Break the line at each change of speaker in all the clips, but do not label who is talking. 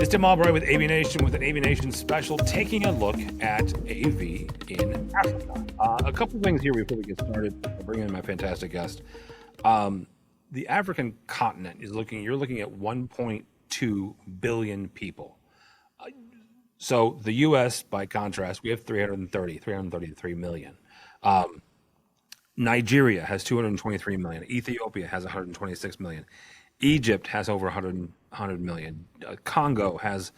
Tim Albright with AVNation with an AVNation special, taking a look at AV in Africa. A couple things here before we get started. I'll bring in my fantastic guest. The African continent is you're looking at 1.2 billion people. So the U.S., by contrast, we have 333 million. Nigeria has 223 million. Ethiopia has 126 million. Egypt has over 100 million. Congo has,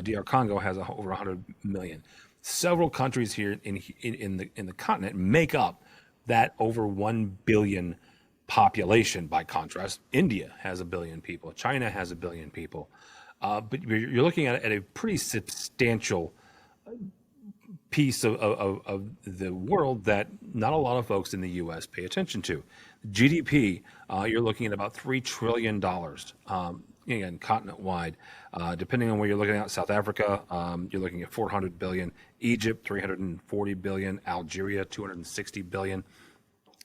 DR Congo has over 100 million. Several countries here in the continent make up that over 1 billion population. By contrast, India has 1 billion people. China has 1 billion people. But you're looking at a pretty substantial piece of the world that not a lot of folks in the U.S. pay attention to. GDP, you're looking at about $3 trillion, again, continent-wide. Depending on where you're looking at, South Africa, you're looking at 400 billion, Egypt, 340 billion, Algeria, 260 billion.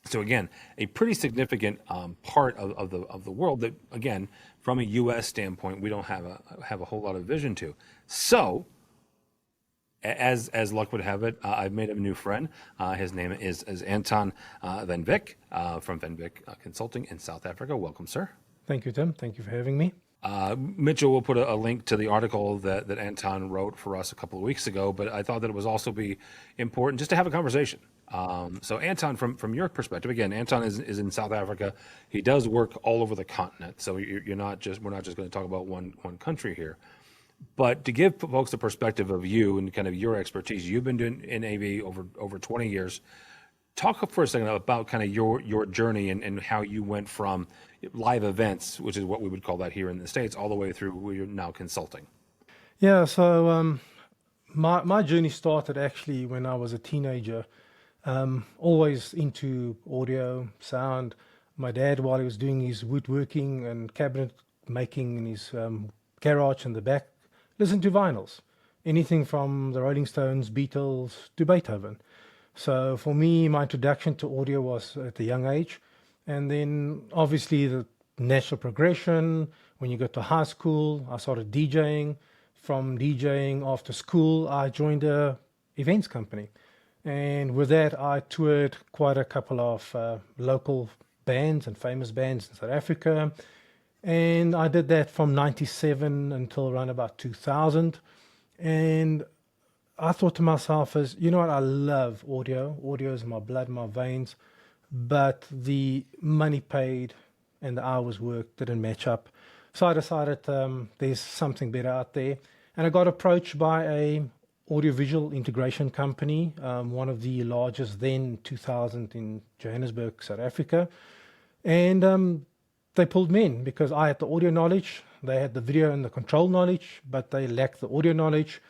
So again, a pretty significant part of the world that, again, from a U.S. standpoint, we don't have a whole lot of vision to. So, as luck would have it, I've made a new friend. His name is Anton Van Wyk from Van Wyk Consulting in South Africa. Welcome, sir.
Thank you, Tim. Thank you for having me.
Mitchell will put a link to the article that Anton wrote for us a couple of weeks ago, but I thought that it was also be important just to have a conversation. So Anton, from your perspective, again, Anton is in South Africa. He does work all over the continent. So we're not just going to talk about one country here. But to give folks a perspective of you and kind of your expertise, you've been doing in AV over 20 years. Talk for a second about kind of your journey and how you went from live events, which is what we would call that here in the States, all the way through where you're now consulting.
Yeah, so my journey started actually when I was a teenager, always into audio, sound. My dad, while he was doing his woodworking and cabinet making in his garage in the back, listened to vinyls, anything from the Rolling Stones, Beatles to Beethoven. So for me, my introduction to audio was at a young age. And then obviously the natural progression, when you go to high school, I started DJing. From DJing after school, I joined a events company. And with that, I toured quite a couple of local bands and famous bands in South Africa. And I did that from 97 until around about 2000. And I thought to myself, you know what, I love audio. Audio is my blood, my veins. But the money paid and the hours worked didn't match up. So I decided there's something better out there. And I got approached by a audiovisual integration company, one of the largest then, 2000 in Johannesburg, South Africa. And they pulled me in because I had the audio knowledge, they had the video and the control knowledge, but they lacked the audio knowledge.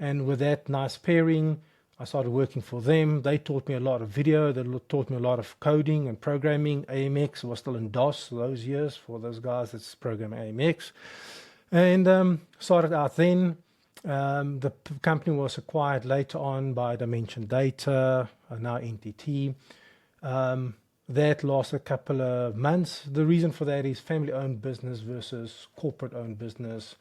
And with that nice pairing, I started working for them. They taught me a lot of video, they taught me a lot of coding and programming. AMX was still in DOS those years for those guys that's programming AMX. And started out then. The company was acquired later on by Dimension Data, now NTT. That lasted a couple of months. The reason for that is family-owned business versus corporate-owned business.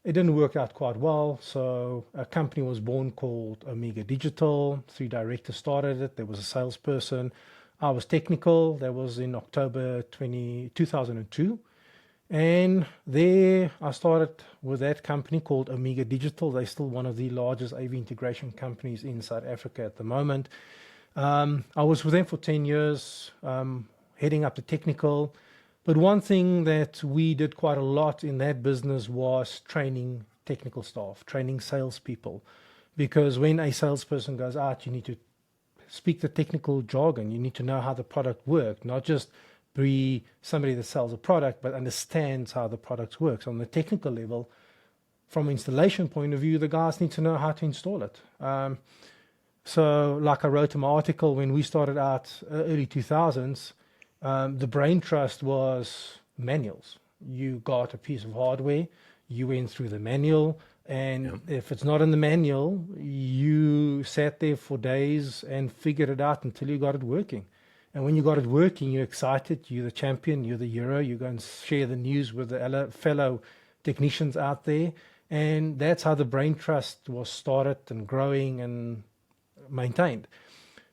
It didn't work out quite well, so a company was born called Omega Digital. 3 directors started it. There was a salesperson. I was technical. That was in October 2002. And there I started with that company called Omega Digital. They're still one of the largest AV integration companies in South Africa at the moment. I was with them for 10 years, heading up the technical. But one thing that we did quite a lot in that business was training technical staff, training salespeople. Because when a salesperson goes out, you need to speak the technical jargon. You need to know how the product works, not just be somebody that sells a product, but understands how the product works. On the technical level, from an installation point of view, the guys need to know how to install it. So like I wrote in my article, when we started out early 2000s, the brain trust was manuals. You got a piece of hardware, you went through the manual, and if it's not in the manual, you sat there for days and figured it out until you got it working. And when you got it working, you're excited, you're the champion, you're the hero, you go and share the news with the fellow technicians out there, And that's how the Brain Trust was started and growing and maintained.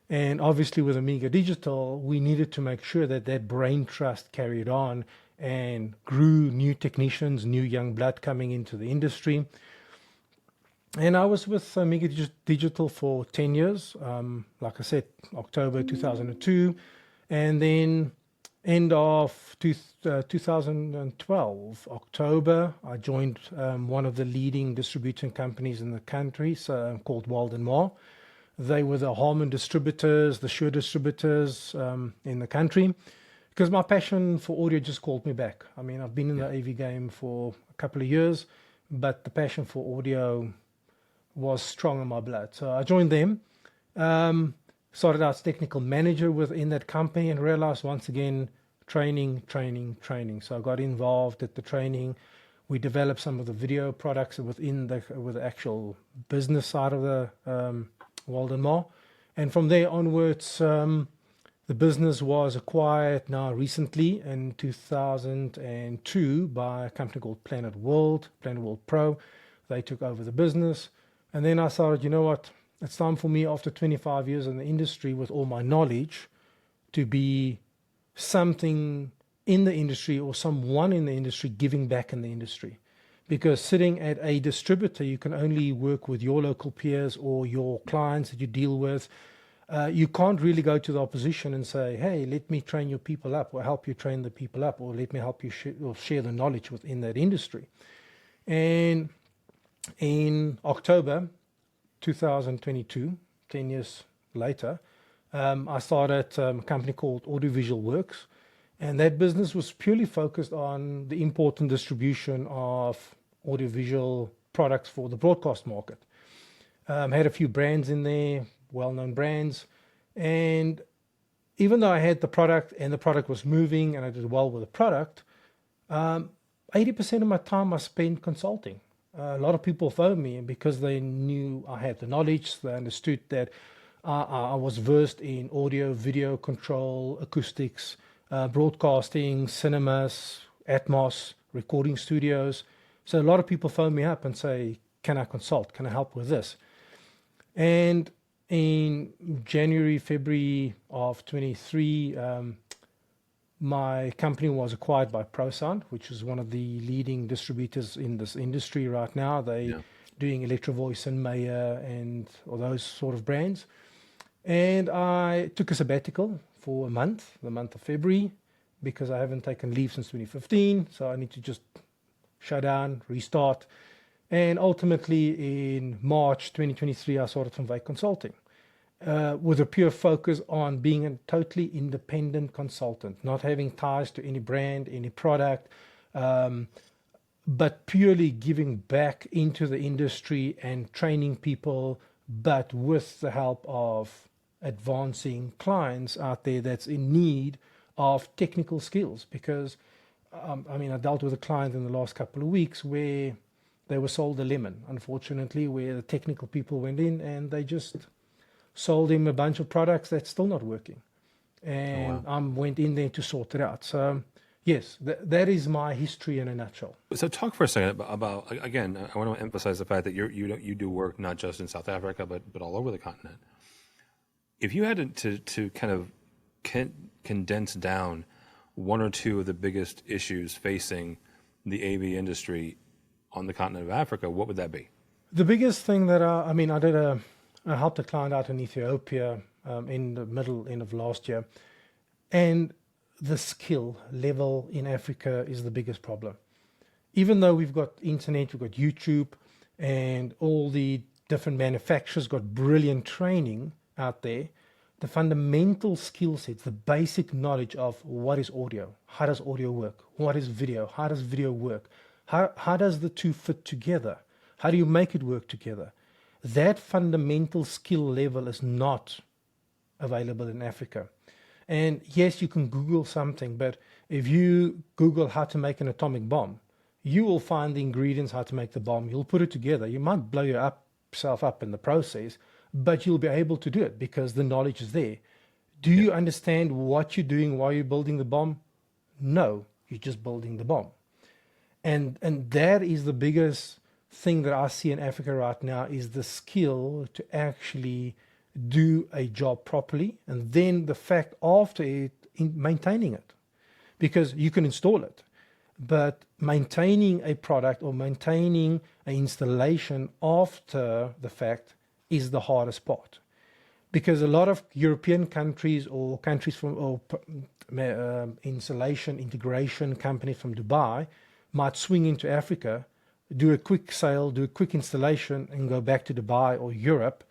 And obviously, with Amiga Digital, we needed to make sure that that Brain Trust carried on and grew new technicians, new young blood coming into the industry. And I was with Amiga Digital for 10 years, like I said, October 2002. And then end of 2012, October, I joined one of the leading distributing companies in the country, called Walden Moore. They were the Harman distributors, the Shure distributors in the country, because my passion for audio just called me back. I mean, I've been in the AV game for a couple of years, but the passion for audio was strong in my blood. So I joined them, started out as technical manager within that company, and realized once again, training. So I got involved at the training. We developed some of the video products within with the actual business side of the Walden Moore. And from there onwards, the business was acquired now recently in 2002 by a company called Planet World Pro. They took over the business. And then I thought, you know what, it's time for me after 25 years in the industry with all my knowledge to be something in the industry or someone in the industry giving back in the industry. Because sitting at a distributor, you can only work with your local peers or your clients that you deal with. You can't really go to the opposition and say, hey, let me train your people up or help you train the people up or let me help you share the knowledge within that industry. And in October 2022, 10 years later, I started a company called Audiovisual Works. And that business was purely focused on the import and distribution of audiovisual products for the broadcast market. Had a few brands in there, well-known brands. And even though I had the product and the product was moving and I did well with the product, 80% of my time I spent consulting. A lot of people phoned me, and because they knew I had the knowledge, they understood that I was versed in audio, video control, acoustics, broadcasting, cinemas, Atmos, recording studios. So a lot of people phone me up and say, can I consult? Can I help with this? And in January, February of 23, my company was acquired by ProSound, which is one of the leading distributors in this industry right now. They doing Electro Voice and Mayer and all those sort of brands. And I took a sabbatical for a month, the month of February, because I haven't taken leave since 2015. So I need to just shut down, restart. And ultimately in March 2023, I started Van Wyk Consulting. With a pure focus on being a totally independent consultant, not having ties to any brand, any product, but purely giving back into the industry and training people, but with the help of advancing clients out there that's in need of technical skills. Because, I dealt with a client in the last couple of weeks where they were sold a lemon, unfortunately, where the technical people went in and they just sold him a bunch of products that's still not working. And I went in there to sort it out. So yes, that is my history in a nutshell.
So talk for a second about again, I want to emphasize the fact that you do work not just in South Africa, but all over the continent. If you had to kind of condense down one or two of the biggest issues facing the AV industry on the continent of Africa, what would that be?
The biggest thing that I helped a client out in Ethiopia in the middle end of last year, and the skill level in Africa is the biggest problem. Even though we've got internet, we've got YouTube, and all the different manufacturers got brilliant training out there, the fundamental skill sets, the basic knowledge of what is audio, how does audio work, what is video, how does video work, how does the two fit together, how do you make it work together? That fundamental skill level is not available in Africa. And yes, you can Google something, but if you Google how to make an atomic bomb, you will find the ingredients how to make the bomb. You'll put it together. You might blow yourself up in the process, but you'll be able to do it because the knowledge is there. Do you understand what you're doing while you're building the bomb? No, you're just building the bomb. And that is the biggest thing that I see in Africa right now is the skill to actually do a job properly, and then the fact after it in maintaining it, because you can install it, but maintaining a product or maintaining an installation after the fact is the hardest part. Because a lot of European countries or countries from insulation integration companies from Dubai might swing into Africa, do a quick sale, do a quick installation, and go back to Dubai or Europe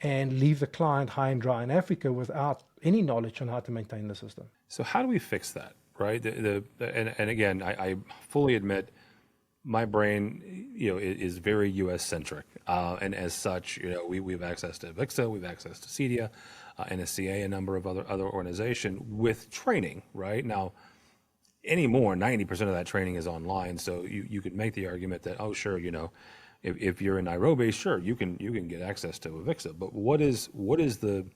and leave the client high and dry in Africa without any knowledge on how to maintain the system.
So how do we fix that, right? And again, I fully admit my brain, is very U.S. centric, and as such, we have access to VIXA, we have access to CEDIA, NSCA, a number of other organizations with training, right? Now, anymore, 90% of that training is online, so you could make the argument that, oh, sure, if you're in Nairobi, sure, you can get access to VIXA, but what is the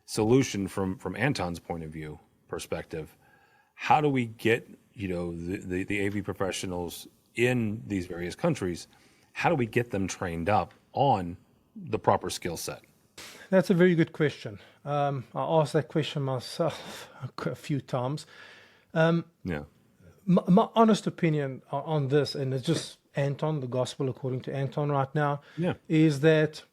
solution from Anton's point of view perspective? How do we get the AV professionals in these various countries? How do we get them trained up on the proper skill set?
That's a very good question. I asked that question myself a few times.
Yeah.
My honest opinion on this, and it's just Anton, the gospel according to Anton right now, is that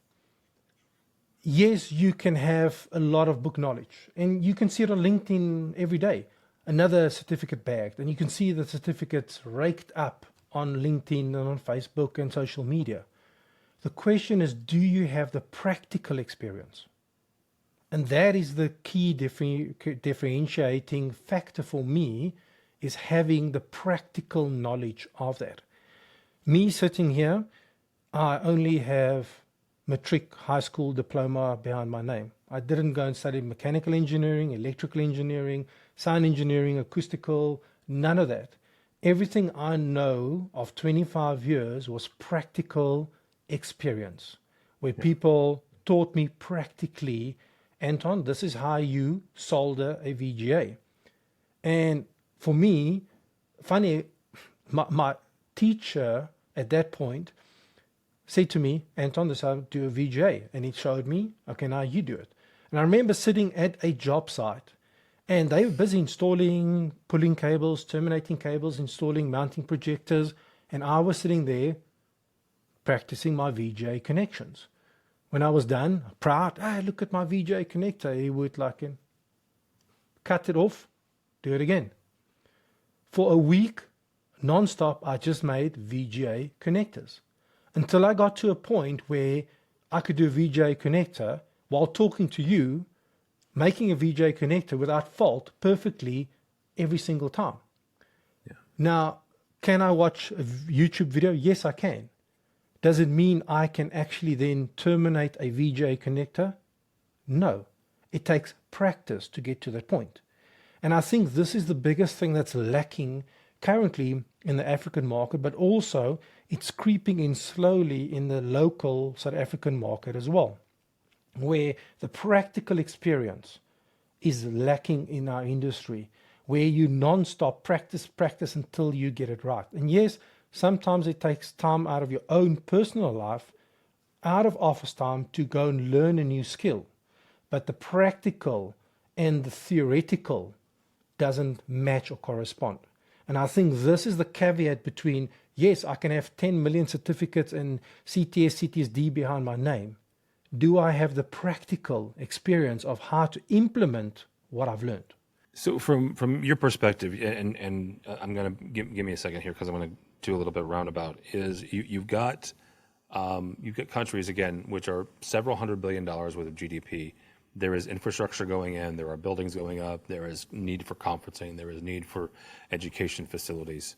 yes, you can have a lot of book knowledge, and you can see it on LinkedIn every day. Another certificate bagged, and you can see the certificates raked up on LinkedIn and on Facebook and social media. The question is, do you have the practical experience? And that is the key differentiating factor for me, is having the practical knowledge of that. Me sitting here, I only have matric high school diploma behind my name. I didn't go and study mechanical engineering, electrical engineering, sound engineering, acoustical, none of that. Everything I know of 25 years was practical experience, where people taught me practically, Anton, this is how you solder a VGA. And for me, funny, my teacher at that point said to me, Anton, this is how to do a VGA. And he showed me, okay, now you do it. And I remember sitting at a job site, and they were busy installing, pulling cables, terminating cables, installing mounting projectors. And I was sitting there practicing my VGA connections. When I was done, proud, look at my VGA connector. He would cut it off, do it again. For a week, non-stop, I just made VGA connectors until I got to a point where I could do a VGA connector while talking to you, making a VGA connector without fault perfectly every single time.
Yeah.
Now, can I watch a YouTube video? Yes, I can. Does it mean I can actually then terminate a VGA connector? No. It takes practice to get to that point. And I think this is the biggest thing that's lacking currently in the African market, but also it's creeping in slowly in the local South African market as well, where the practical experience is lacking in our industry, where you non-stop practice until you get it right. And yes, sometimes it takes time out of your own personal life, out of office time, to go and learn a new skill. But the practical and the theoretical doesn't match or correspond. And I think this is the caveat between, yes, I can have 10 million certificates and CTS, CTSD behind my name. Do I have the practical experience of how to implement what I've learned?
So from your perspective, and I'm going to give me a second here because I'm going to do a little bit roundabout, is you've got countries, again, which are several $100 billion worth of GDP. There is infrastructure going in, there are buildings going up, there is need for conferencing, there is need for education facilities.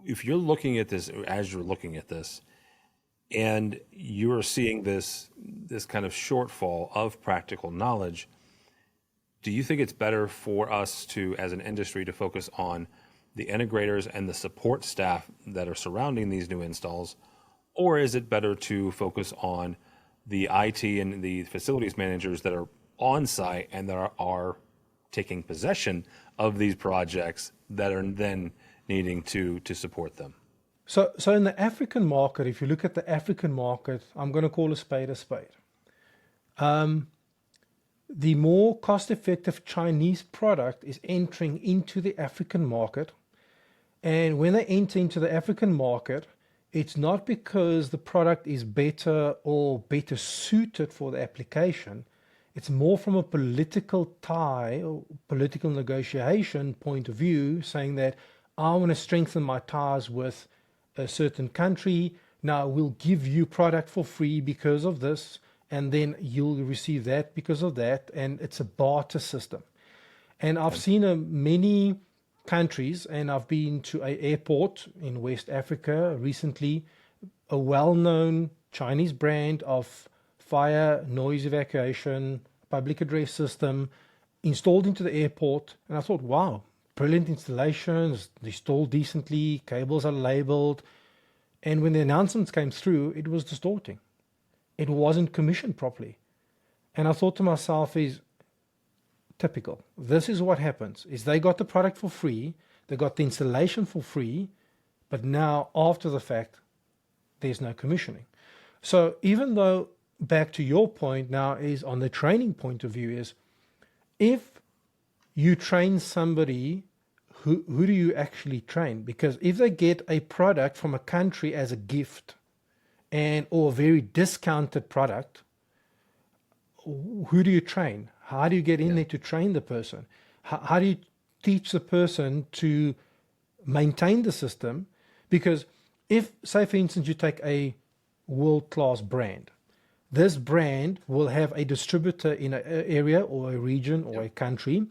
If you're looking at this, as you're looking at this, and you're seeing this kind of shortfall of practical knowledge, do you think it's better for us to, as an industry, to focus on the integrators and the support staff that are surrounding these new installs, or is it better to focus on the IT and the facilities managers that are on site and that are taking possession of these projects that are then needing to support them?
So in the African market, if you look at the African market, I'm going to call a spade a spade. The more cost-effective Chinese product is entering into the African market. And when they enter into the African market, it's not because the product is better or better suited for the application. It's more from a political tie or political negotiation point of view, saying that I want to strengthen my ties with a certain country. Now we'll give you product for free because of this, and then you'll receive that because of that. And it's a barter system. And I've seen many countries, and I've been to an airport in West Africa recently, a well-known Chinese brand of fire noise evacuation public address system installed into the airport. And I thought, wow, brilliant installations, installed decently, cables are labeled. And when the announcements came through, it was distorting. It wasn't commissioned properly. And I thought to myself, is typical. This is what happens, is they got the product for free, they got the installation for free, but now after the fact, there's no commissioning. So even though, back to your point now, is on the training point of view, is if you train somebody, who do you actually train? Because if they get a product from a country as a gift and or a very discounted product, who do you train? How do you get in there to train the person? How do you teach the person to maintain the system? Because if, say for instance, you take a world-class brand, this brand will have a distributor in an area or a region or a country.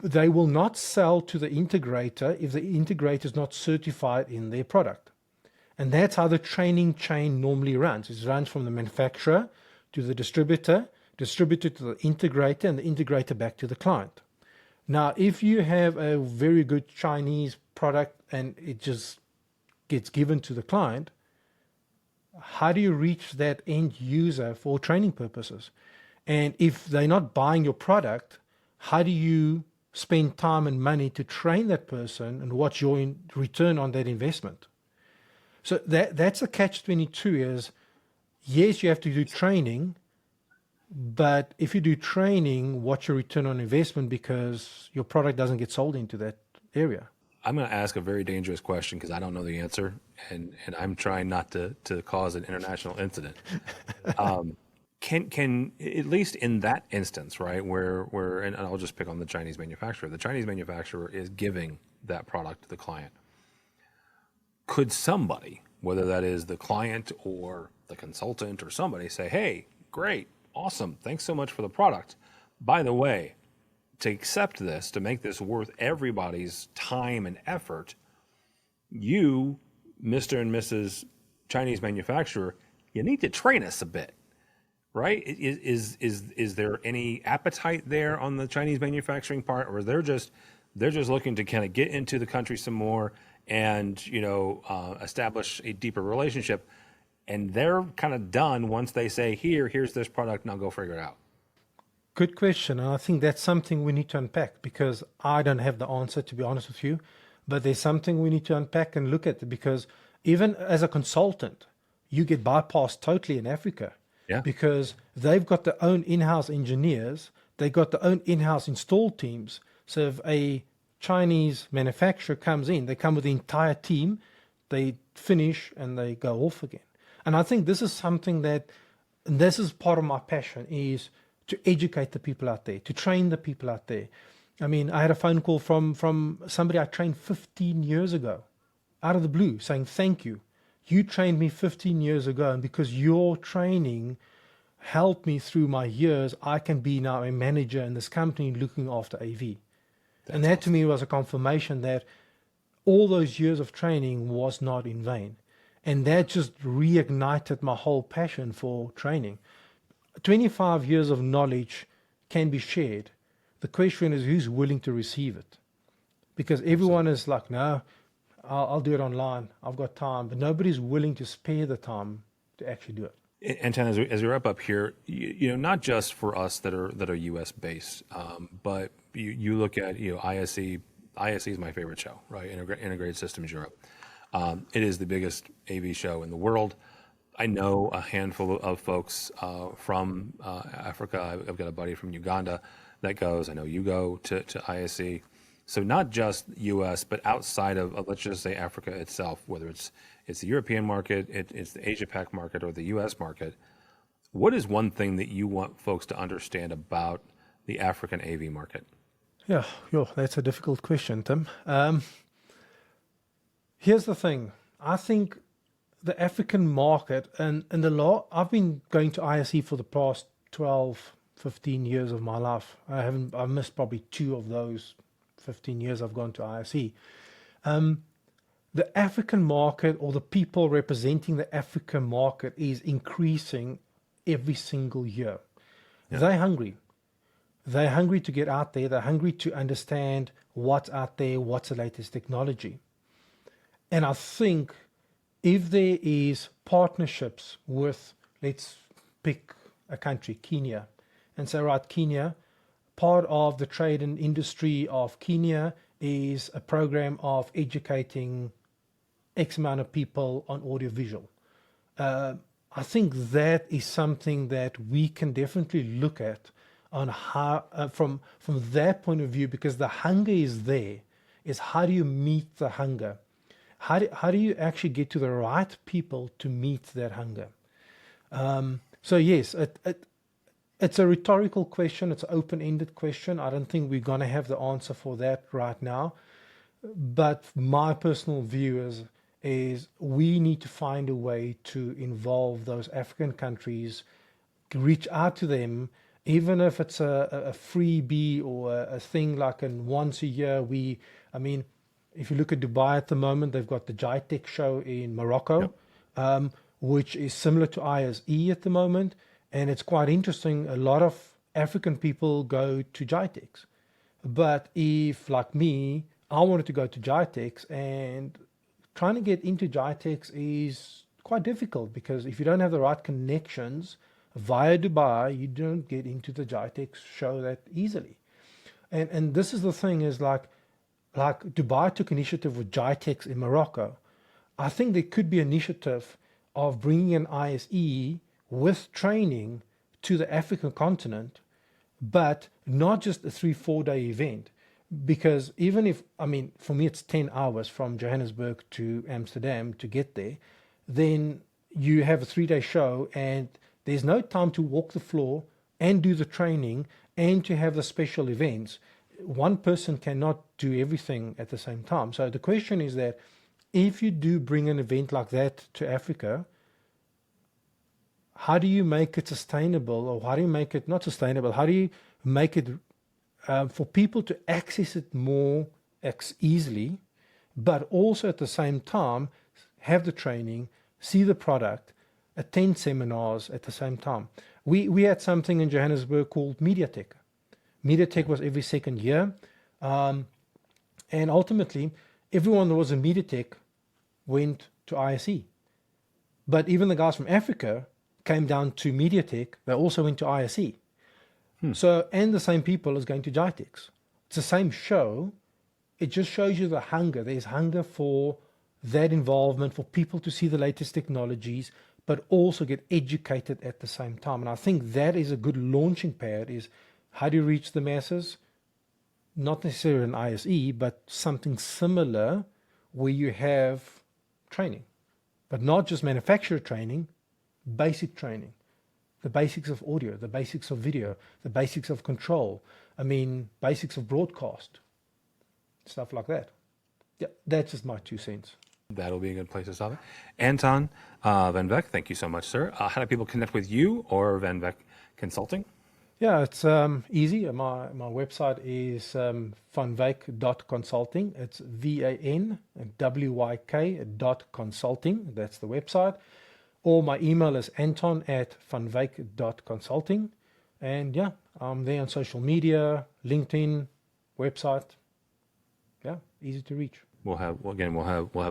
They will not sell to the integrator if the integrator is not certified in their product. And that's how the training chain normally runs. It runs from the manufacturer to the distributor to the integrator, and the integrator back to the client. Now, if you have a very good Chinese product and it just gets given to the client, how do you reach that end user for training purposes? And if they're not buying your product, how do you spend time and money to train that person, and what's your return on that investment? So that's a catch-22 is, yes, you have to do training, but if you do training, what's your return on investment, because your product doesn't get sold into that area?
I'm going to ask a very dangerous question because I don't know the answer, and I'm trying not to cause an international incident. Can at least in that instance, right, where and I'll just pick on the Chinese manufacturer. The Chinese manufacturer is giving that product to the client. Could somebody, whether that is the client or the consultant or somebody, say, "Hey, great, awesome, thanks so much for the product. By the way, to accept this, to make this worth everybody's time and effort, you, Mr. and Mrs. Chinese manufacturer, you need to train us a bit." Right? Is there any appetite there on the Chinese manufacturing part, or they're just looking to kind of get into the country some more and establish a deeper relationship, and they're kind of done once they say, here's this product, now go figure it out?
Good question. And I think that's something we need to unpack, because I don't have the answer, to be honest with you, but there's something we need to unpack and look at, because even as a consultant, you get bypassed totally in Africa.
Yeah.
Because they've got their own in-house engineers, they've got their own in-house install teams. So if a Chinese manufacturer comes in, they come with the entire team, they finish and they go off again. And I think this is something and this is part of my passion, is to educate the people out there, to train the people out there. I mean, I had a phone call from somebody I trained 15 years ago, out of the blue, saying, "Thank you. You trained me 15 years ago, and because your training helped me through my years, I can be now a manager in this company looking after AV." And that to me was a confirmation that all those years of training was not in vain. And that just reignited my whole passion for training. 25 years of knowledge can be shared. The question is, who's willing to receive it? Because everyone is like, "No, I'll do it online. I've got time," but nobody's willing to spare the time to actually do it.
Anton, as we wrap up here, not just for us that are U.S. based, but you look at ISE. ISE is my favorite show, right? Integrated Systems Europe. It is the biggest AV show in the world. I know a handful of folks from Africa. I've got a buddy from Uganda that goes. I know you go to ISE. So not just U.S., but outside of let's just say Africa itself, whether it's the European market, it's the Asia Pac market, or the U.S. market. What is one thing that you want folks to understand about the African AV market?
Yeah, that's a difficult question, Tim. Here's the thing. I think the African market and the law, I've been going to ISE for the past 12, 15 years of my life. I've missed probably 2 of those 15 years I've gone to ISE. The African market, or the people representing the African market, is increasing every single year. Yeah. They're hungry. They're hungry to get out there. They're hungry to understand what's out there, what's the latest technology. And I think if there is partnerships with, let's pick a country, Kenya, and say, right, Kenya, part of the trade and industry of Kenya is a program of educating X amount of people on audiovisual. I think that is something that we can definitely look at on how, from that point of view, because the hunger is there. Is how do you meet the hunger? How do you actually get to the right people to meet that hunger? So yes, it's a rhetorical question. It's an open-ended question. I don't think we're going to have the answer for that right now. But my personal view is we need to find a way to involve those African countries, reach out to them, even if it's a freebie or a thing like once a year. If you look at Dubai at the moment, they've got the GITEX show in Morocco, yep. Which is similar to ISE at the moment. And it's quite interesting. A lot of African people go to GITEX. But if, like me, I wanted to go to GITEX, and trying to get into GITEX is quite difficult, because if you don't have the right connections via Dubai, you don't get into the GITEX show that easily. And this is the thing, is like Dubai took initiative with GITEX in Morocco. I think there could be initiative of bringing an ISE with training to the African continent, but not just a 3-4 day event. Because even if, for me, it's 10 hours from Johannesburg to Amsterdam to get there, then you have a 3-day show, and there's no time to walk the floor and do the training and to have the special events. One person cannot do everything at the same time. So the question is that if you do bring an event like that to Africa, how do you make it sustainable, or how do you make it not sustainable? How do you make it for people to access it more easily, but also at the same time have the training, see the product, attend seminars at the same time? We had something in Johannesburg called MediaTek. MediaTek was every second year, and ultimately everyone that was in MediaTek went to ISE. But even the guys from Africa came down to MediaTek, they also went to ISE. So, and the same people is going to GITEX. It's the same show. It just shows you the hunger. There's hunger for that involvement, for people to see the latest technologies, but also get educated at the same time. And I think that is a good launching pad, is how do you reach the masses? Not necessarily an ISE, but something similar where you have training, but not just manufacturer training, basic training. The basics of audio, the basics of video, the basics of control, basics of broadcast, stuff like that. Yeah, that's just my 2 cents.
That'll be a good place to stop it. Anton Van Wyk, thank you so much, sir. How do people connect with you or Van Wyk Consulting?
Yeah, it's easy. My website is vanwyk.consulting. It's VANWYK.consulting. That's the website. Or my email is anton@vanwyk.consulting. And yeah, I'm there on social media, LinkedIn, website. Yeah, easy to reach.
We'll have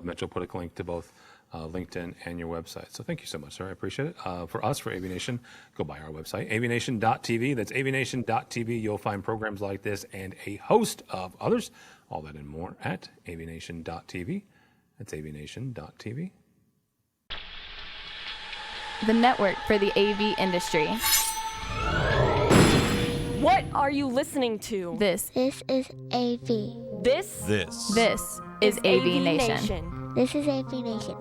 Mitchell put a link to both LinkedIn and your website. So thank you so much, sir. I appreciate it. For AVNation, go by our website, AVNation.tv. That's AVNation.tv. You'll find programs like this and a host of others. All that and more at AVNation.tv. That's avnation.tv.
The network for the AV industry.
What are you listening to?
This
This is AV.
This
is AV Nation.
This is AV Nation.